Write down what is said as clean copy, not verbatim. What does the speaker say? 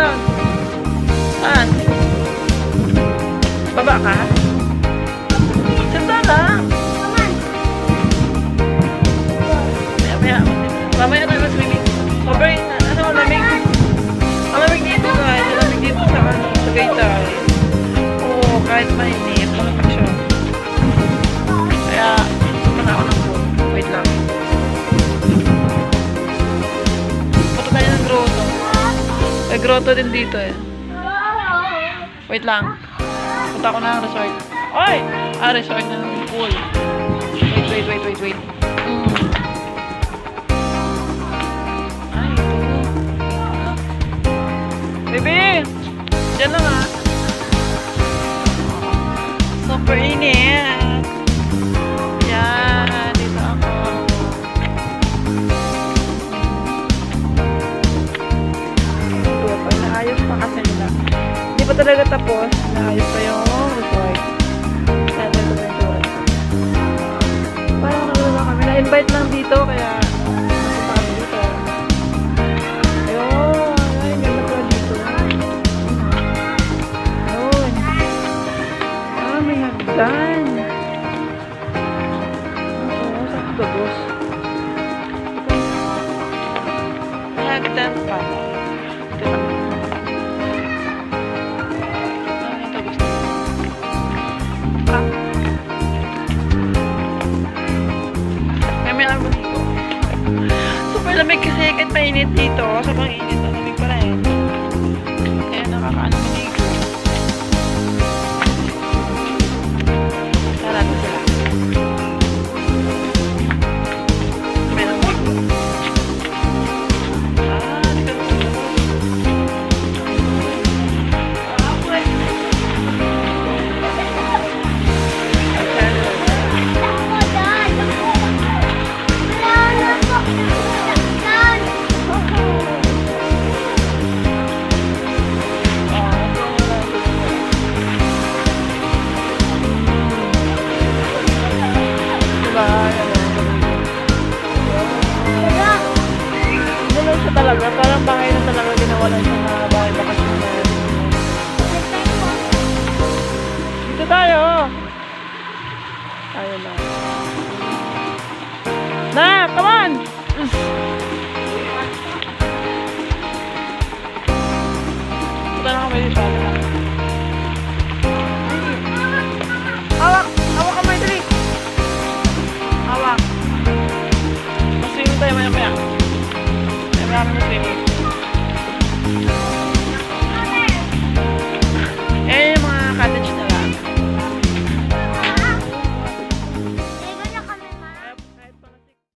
down. Saan? Baba ka? Sit down lang. Mamaya tayo mag-swimming. Sobrang, lamig. Ang lamig dito guys. Ang lamig dito sa Tagaytay. Oo, kahit mainit. Malamig siya. Kaya, pumunta ako ng pool. Wait lang. Punta tayo ng grotto. May grotto din dito eh. Wait lang. Punta ako na ng resort. Oy! Resort na ng pool. Wait. Baby! Diyan lang ah. Super init. Yan. Dito ako. Naayos pa kasi nila. Hindi pa talaga tapos. Naayos pa yung resort. Kaya dito pa yung resort. Parang nakalala kami. Na-invite lang dito kaya napunta kami dito. Dan. Saan ito, boss? Hagdan pala. Ito lang. Ito, gusto. May alam dito. Super lamig kasi kahit mainit dito. Sobrang init. Lamig pa rin. Kaya nakakaano manigo. Talaga, parang bahay na talaga ginawalan sa mga bahay bakasyon na. Dito tayo! Tayo na. Na! Come on!